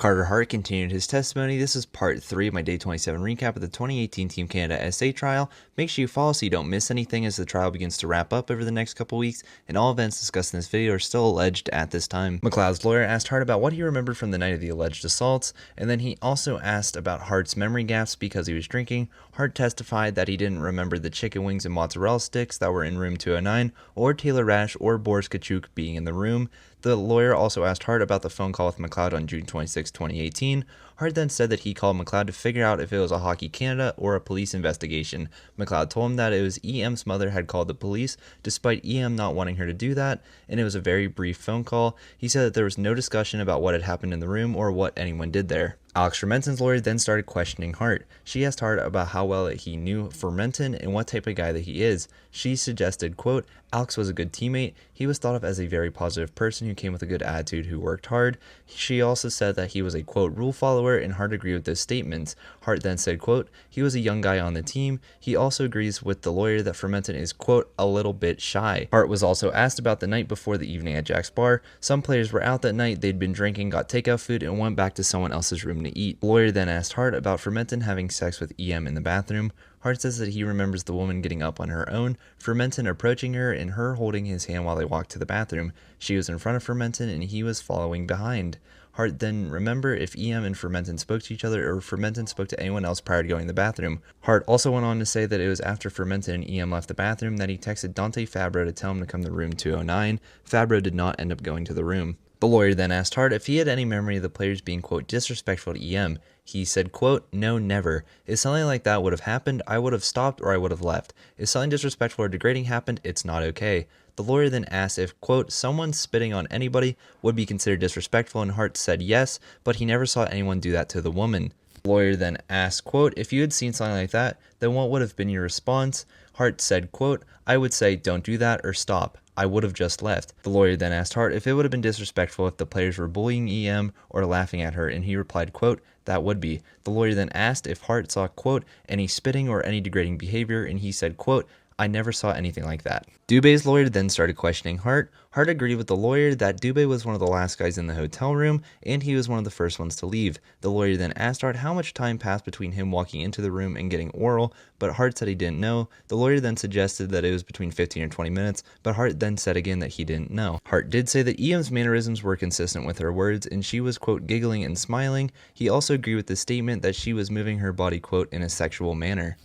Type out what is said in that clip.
Carter Hart continued his testimony. This is part 3 of my day 27 recap of the 2018 Team Canada SA trial. Make sure you follow so you don't miss anything as the trial begins to wrap up over the next couple weeks, and all events discussed in this video are still alleged at this time. McLeod's lawyer asked Hart about what he remembered from the night of the alleged assaults, and then he also asked about Hart's memory gaps because he was drinking. Hart testified that he didn't remember the chicken wings and mozzarella sticks that were in room 209, or Taylor Rash or Boris Kachuk being in the room. The lawyer also asked Hart about the phone call with McLeod on June 26, 2018. Hart then said that he called McLeod to figure out if it was a Hockey Canada or a police investigation. McLeod told him that it was EM's mother had called the police, despite EM not wanting her to do that, and it was a very brief phone call. He said that there was no discussion about what had happened in the room or what anyone did there. Alex Fermenton's lawyer then started questioning Hart. She asked Hart about how well he knew Fermenton and what type of guy that he is. She suggested, quote, Alex was a good teammate. He was thought of as a very positive person who came with a good attitude, who worked hard. She also said that he was a, quote, rule follower, and Hart agreed with those statements. Hart then said, quote, he was a young guy on the team. He also agrees with the lawyer that Fermenton is, quote, a little bit shy. Hart was also asked about the night before the evening at Jack's bar. Some players were out that night. They'd been drinking, got takeout food, and went back to someone else's room to eat. The lawyer then asked Hart about Fermenton having sex with EM in the bathroom. Hart says that he remembers the woman getting up on her own, Fermenton approaching her, and her holding his hand while they walked to the bathroom. She was in front of Fermenton, and he was following behind. Hart then remembered if EM and Fermenton spoke to each other or Fermenton spoke to anyone else prior to going to the bathroom. Hart also went on to say that it was after Fermenton and EM left the bathroom that he texted Dante Fabro to tell him to come to room 209. Fabro did not end up going to the room. The lawyer then asked Hart if he had any memory of the players being, quote, disrespectful to EM. He said, quote, no, never. If something like that would have happened, I would have stopped or I would have left. If something disrespectful or degrading happened, it's not okay. The lawyer then asked if, quote, someone spitting on anybody would be considered disrespectful, and Hart said yes, but he never saw anyone do that to the woman. The lawyer then asked, quote, if you had seen something like that, then what would have been your response? Hart said, quote, I would say don't do that or stop. I would have just left. The lawyer then asked Hart if it would have been disrespectful if the players were bullying EM or laughing at her, and he replied, quote, that would be. The lawyer then asked if Hart saw, quote, any spitting or any degrading behavior, and he said, quote, I never saw anything like that. Dubé's lawyer then started questioning Hart. Hart agreed with the lawyer that Dubé was one of the last guys in the hotel room, and he was one of the first ones to leave. The lawyer then asked Hart how much time passed between him walking into the room and getting oral, but Hart said he didn't know. The lawyer then suggested that it was between 15 or 20 minutes, but Hart then said again that he didn't know. Hart did say that EM's mannerisms were consistent with her words, and she was, quote, giggling and smiling. He also agreed with the statement that she was moving her body, quote, in a sexual manner.